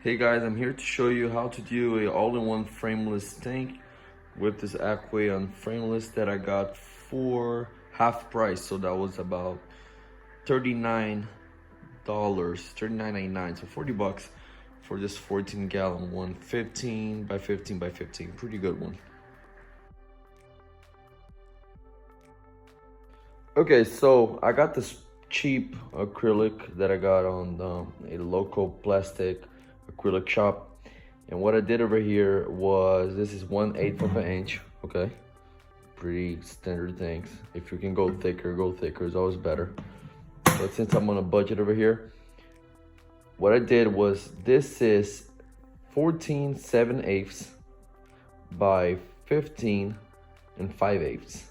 Hey guys, I'm here to show you how to do a all-in-one frameless tank with this Aqueon frameless that I got for half price. So that was about $39, $39.99, so 40 bucks for this 14-gallon one, 15 by 15 by 15, pretty good one. Okay, so I got this cheap acrylic that I got on a local plastic acrylic shop. And what I did over here was, this is 1/8 of an inch, okay? Pretty standard things. If you can go thicker is always better. But since I'm on a budget over here, what I did was, this is 14 7/8 by 15 and 5/8.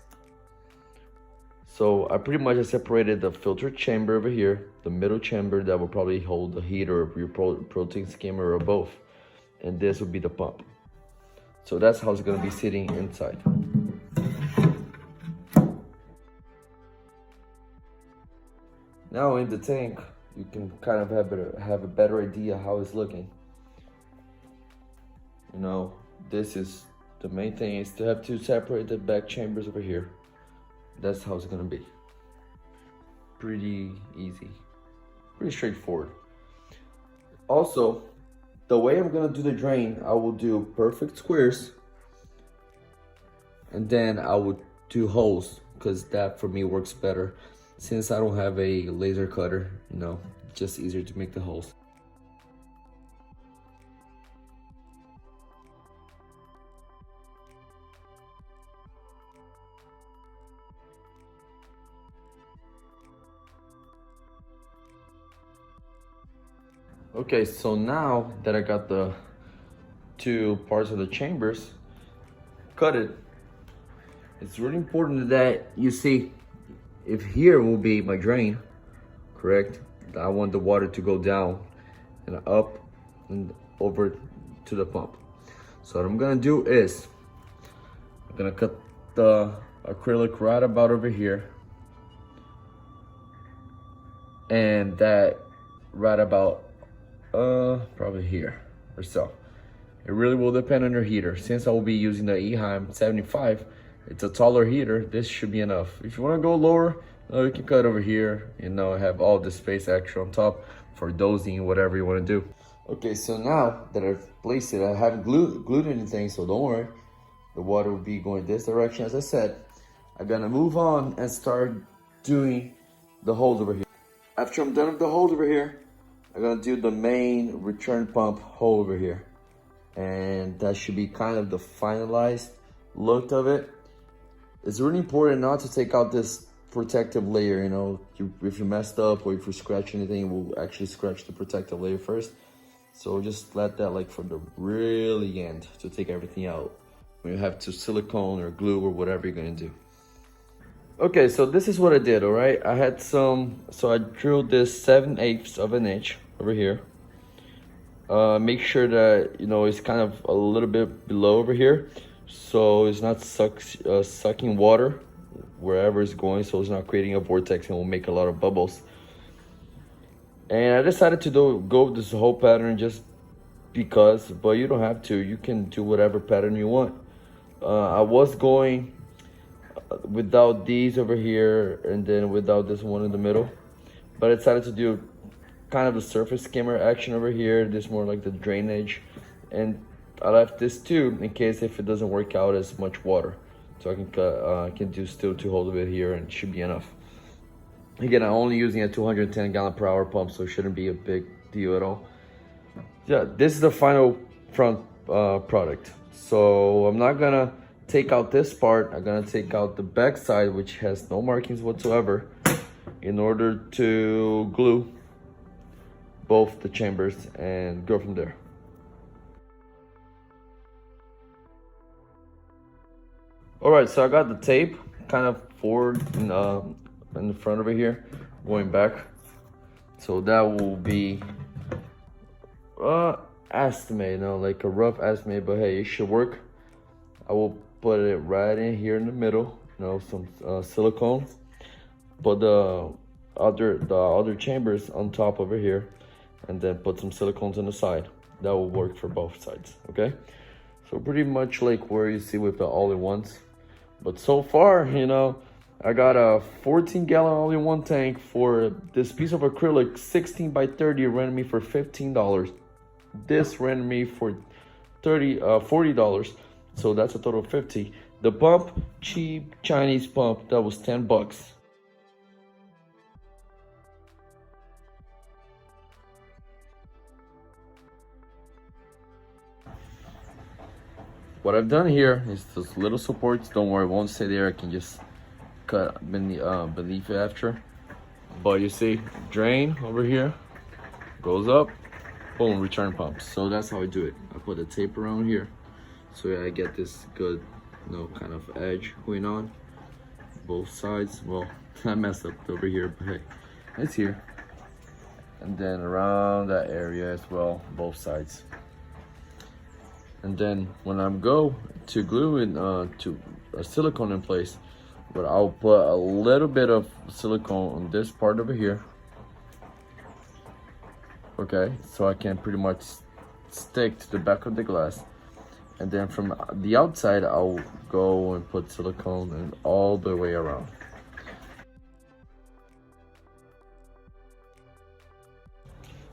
So I pretty much separated the filter chamber over here, the middle chamber that will probably hold the heater of your protein skimmer or both, and this would be the pump. So that's how it's gonna be sitting inside. Now in the tank, you can kind of have a better idea how it's looking. You know, this is the main thing, is to have to separate the back chambers over here. That's how it's gonna be. Pretty easy, pretty straightforward. Also, the way I'm gonna do the drain, I will do perfect squares, and then I will do holes, because that for me works better. Since I don't have a laser cutter, you know, just easier to make the holes. Okay, so now that I got the two parts of the chambers cut it, it's really important that you see, if here will be my drain, correct? I want the water to go down and up and over to the pump. So what I'm gonna do is, I'm gonna cut the acrylic right about over here, and that right about probably here or so. It really will depend on your heater. Since I will be using the Eheim 75, it's a taller heater, this should be enough. If you want to go lower, you can cut over here, you know, have all the space extra on top for dosing, whatever you want to do. Okay, so now that I've placed it, I haven't glued anything, so don't worry. The water will be going this direction. As I said, I'm gonna move on and start doing the holes over here. After I'm done with the holes over here, I'm gonna do the main return pump hole over here. And that should be kind of the finalized look of it. It's really important not to take out this protective layer, you know. If you messed up or if you scratch anything, it will actually scratch the protective layer first. So just let that like for the really end to take everything out when you have to silicone or glue or whatever you're gonna do. Okay, so this is what I did, all right? I had so I drilled this 7/8 of an inch over here. Make sure that, you know, it's kind of a little bit below over here, so it's not sucking water wherever it's going, so it's not creating a vortex and will make a lot of bubbles. And I decided to go with this whole pattern just because, but you don't have to. You can do whatever pattern you want. I was going without these over here and then without this one in the middle, but I decided to do kind of the surface skimmer action over here. This more like the drainage, and I left this too in case if it doesn't work out as much water, so I can cut. I can do still 2 holes of it here, and it should be enough. Again, I'm only using a 210 gallon per hour pump, so it shouldn't be a big deal at all. Yeah, this is the final front product. So I'm not gonna take out this part. I'm gonna take out the back side, which has no markings whatsoever, in order to glue both the chambers and go from there. All right, so I got the tape kind of forward in the front over here, going back. So that will be estimate, you know, like a rough estimate, but hey, it should work. I will put it right in here in the middle, you know, some silicone. Put the other chambers on top over here, and then put some silicones on the side. that will work for both sides. Okay, so pretty much like where you see with the all-in-ones. But so far, you know, I got a 14-gallon all-in-one tank for this piece of acrylic 16 by 30 rented me for $15. This rented me for $40, so that's a total of $50. The pump, cheap Chinese pump, that was $10. What I've done here is those little supports. Don't worry, it won't stay there. I can just cut beneath it after. But you see, drain over here, goes up, boom, return pump. So that's how I do it. I put a tape around here, so yeah, I get this good, you know, kind of edge going on both sides. Well, I messed up over here, but hey, it's here. And then around that area as well, both sides. And then when I'm go to glue in to a silicone in place, but I'll put a little bit of silicone on this part over here. Okay, so I can pretty much stick to the back of the glass. And then from the outside, I'll go and put silicone and all the way around.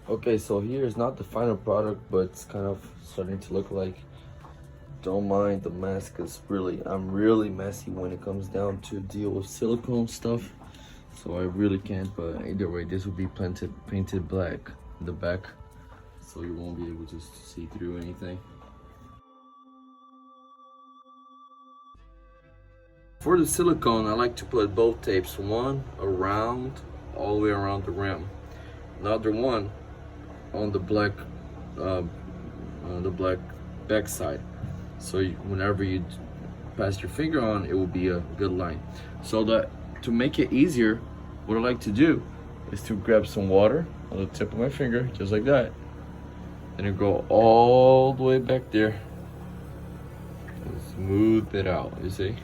Okay, so here is not the final product, but it's kind of starting to look like. Don't mind the mess, because I'm really messy when it comes down to deal with silicone stuff. So I really can't, but either way, this will be painted black in the back, so you won't be able to see through anything. For the silicone, I like to put both tapes, one around, all the way around the rim, another one on the black back side. So whenever you pass your finger on, it will be a good line. So that to make it easier, what I like to do is to grab some water on the tip of my finger, just like that, and it go all the way back there and smooth it out. You see,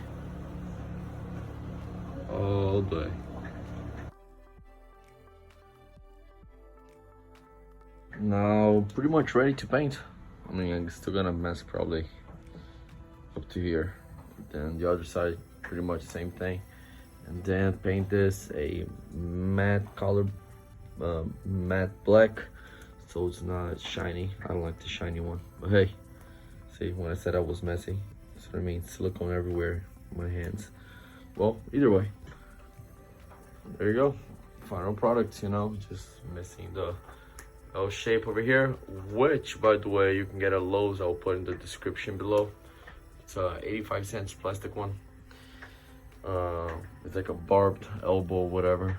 all the way. Now pretty much ready to paint. I mean, I'm still gonna mess probably up to here. Then the other side, pretty much same thing. And then paint this a matte color, matte black, so it's not shiny. I don't like the shiny one, but hey, see, when I said I was messy, that's what I mean. Silicone everywhere in my hands. Well, either way, there you go. Final product, you know, just missing the L shape over here, which, by the way, you can get at Lowe's. I'll put in the description below. It's a 85 cents plastic one. It's like a barbed elbow, whatever,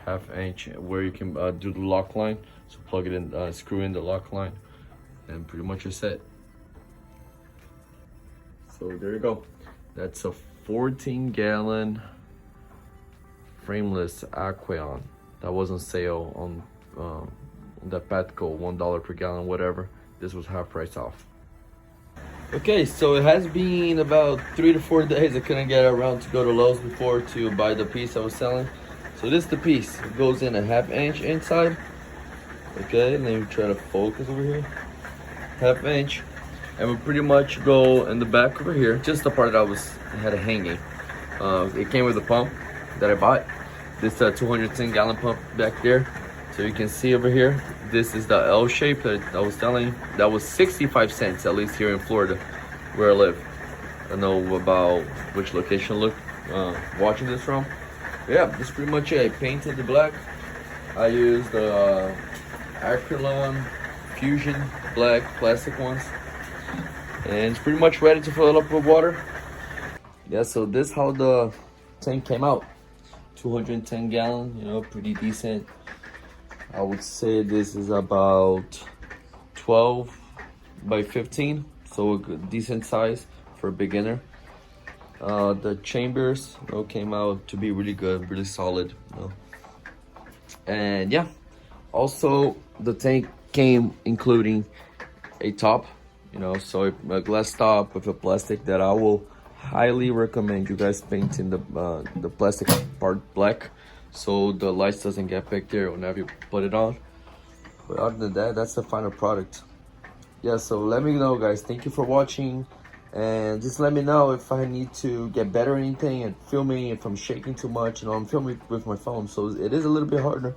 1/2 inch, where you can do the lock line. So plug it in, screw in the lock line, and pretty much you're set. So there you go. That's a 14-gallon frameless Aqueon that was on sale on the Petco, $1 per gallon, whatever. This was half price off. Okay, so it has been about 3 to 4 days. I couldn't get around to go to Lowe's before to buy the piece I was selling. So this is the piece. It goes in a 1/2 inch inside. Okay, let me try to focus over here. 1/2 inch, and we pretty much go in the back over here. Just the part that I had it hanging. It came with a pump that I bought. This 210-gallon pump back there. So you can see over here, this is the L shape that I was telling. That was 65 cents, at least here in Florida, where I live. I don't know about which location watching this from. But yeah, this is pretty much it. I painted the black. I used the Acrylic Fusion black plastic ones. And it's pretty much ready to fill it up with water. Yeah, so this is how the tank came out. 210 gallon, you know, pretty decent. I would say this is about 12 by 15, so a good, decent size for a beginner. The chambers, you know, came out to be really good, really solid, you know. And yeah, also the tank came including a top, you know, so a glass top with a plastic that I will highly recommend you guys painting the plastic part black, so the lights doesn't get back there whenever you put it on. But other than that, that's the final product. yeah, so let me know, guys. Thank you for watching, and just let me know if I need to get better or anything and filming if I'm shaking too much. You know, I'm filming with my phone, so it is a little bit harder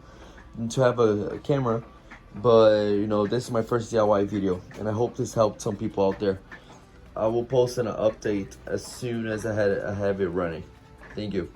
to have a camera, but you know, this is my first DIY video, and I hope this helped some people out there. I will post an update as soon as I have it running. Thank you.